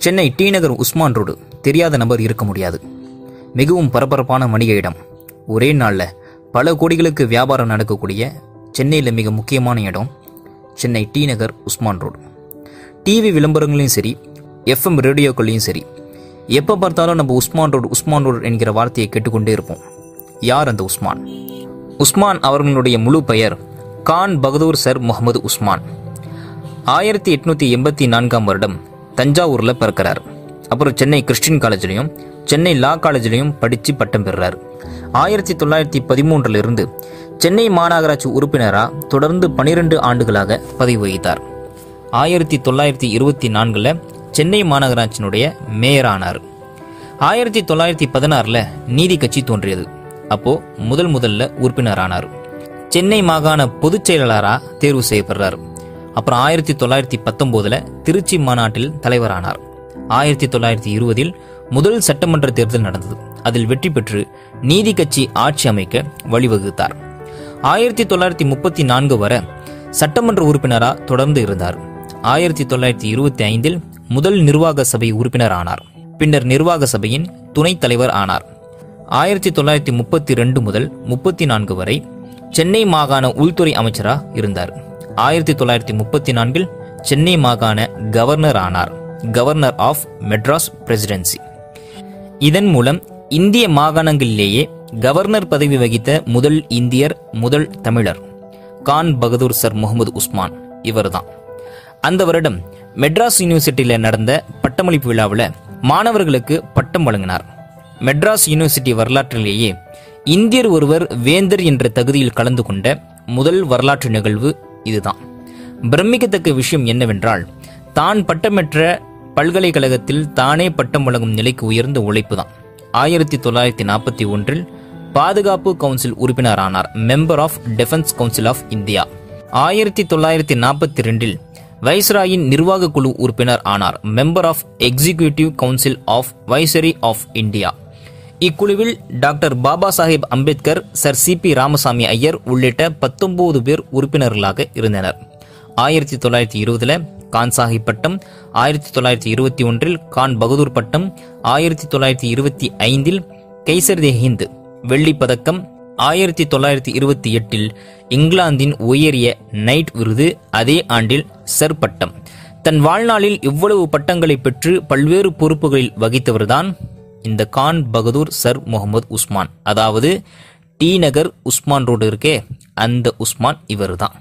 Chennai D நகர் Usman road தெரியாத நபர் இருக்க முடியாது. மிகவும் பரபரப்பான வணிக இடம். ஒரே நாளில் பல கோடிகளுக்கு வியாபாரம் நடக்கக்கூடிய சென்னையில் மிக முக்கியமான இடம் சென்னை டி நகர் உஸ்மான் ரோடு. டிவி விளம்பரங்களையும் சரி, எஃப்எம் ரேடியோக்கள்லையும் சரி, எப்போ பார்த்தாலும் நம்ம உஸ்மான் ரோடு என்கிற வார்த்தையை கேட்டுக்கொண்டே இருப்போம். யார் அந்த உஸ்மான்? உஸ்மான் அவர்களுடைய முழு பெயர் கான் பகதூர் சர் முகமது உஸ்மான். 1884 வருடம் தஞ்சாவூரில் பிறக்கிறார். அப்புறம் சென்னை கிறிஸ்டின் காலேஜ்லையும் சென்னை லா காலேஜ்லையும் படித்து பட்டம் பெறுறார். 1913 சென்னை மாநகராட்சி உறுப்பினராக தொடர்ந்து 12 ஆண்டுகளாக பதவி வகித்தார். 1924 சென்னை மாநகராட்சியினுடைய மேயர் ஆனார். 1916 நீதி கட்சி தோன்றியது. அப்போ முதல்ல உறுப்பினர் ஆனார். சென்னை மாகாண பொதுச் செயலாளராக தேர்வு செய்யப்படுறார். அப்புறம் 1919 திருச்சி மாநாட்டில் தலைவரானார். 1920 முதல் சட்டமன்ற தேர்தல் நடந்தது. அதில் வெற்றி பெற்று நீதி கட்சி ஆட்சி அமைக்க வழிவகுத்தார். 1934 வரை சட்டமன்ற உறுப்பினராக தொடர்ந்து இருந்தார். 1925 முதல் நிர்வாக சபை உறுப்பினர் ஆனார். பின்னர் நிர்வாக சபையின் துணைத் தலைவர் ஆனார். 1932 முதல் 34 வரை சென்னை மாகாண உள்துறை அமைச்சராக இருந்தார். 1934 சென்னை மாகாண கவர்னர் ஆனார். Governor of Madras presidency. இதன் மூலம் இந்திய மாகாணங்களிலேயே கவர்னர் பதவி வகித்த முதல் இந்தியர், முதல் தமிழர் கான் பகதூர் சர் முகமது உஸ்மான் இவர்தான். அந்த வருடம் மெட்ராஸ் யூனிவர்சிட்டியில் நடந்த பட்டமளிப்பு விழாவில் மாணவர்களுக்கு பட்டம் வழங்கினார். மெட்ராஸ் யூனிவர்சிட்டி வரலாற்றிலேயே இந்தியர் ஒருவர் வேந்தர் என்ற தகுதியில் கலந்து கொண்ட முதல் வரலாற்று நிகழ்வு இதுதான். பிரமிக்கத்தக்க விஷயம் என்னவென்றால், தான் பட்டமேற்ற பல்கலைக்கழகத்தில் தானே பட்டம் வழங்கும் நிலைக்கு உயர்ந்த உழைப்பு தான். 1941 பாதுகாப்பு கவுன்சில் உறுப்பினர் ஆனார். Member of defence council of India. 1942 வைஸ்ராயின் நிர்வாக குழு உறுப்பினர் ஆனார். Member of executive council of viceroy of India. இக்குழுவில் doctor Baba Saheb Ambedkar, sir C P Ramaswamy Iyer உள்ளிட்ட 19 பேர் உறுப்பினர்களாக இருந்தனர். 1920 கான் சாஹிப் பட்டம், 1921 கான் பகதூர் பட்டம், 1925 கைசர் தே ஹிந்த் வெள்ளி பதக்கம், 1928 இங்கிலாந்தின் உயரிய நைட் விருது, அதே ஆண்டில் சர் பட்டம். தன் வாழ்நாளில் இவ்வளவு பட்டங்களை பெற்று பல்வேறு பொறுப்புகளில் வகித்தவர்தான் இந்த கான் பகதூர் சர் முகமது உஸ்மான். அதாவது டி நகர் உஸ்மான் ரோடு இருக்கே, அந்த உஸ்மான் இவர் தான்.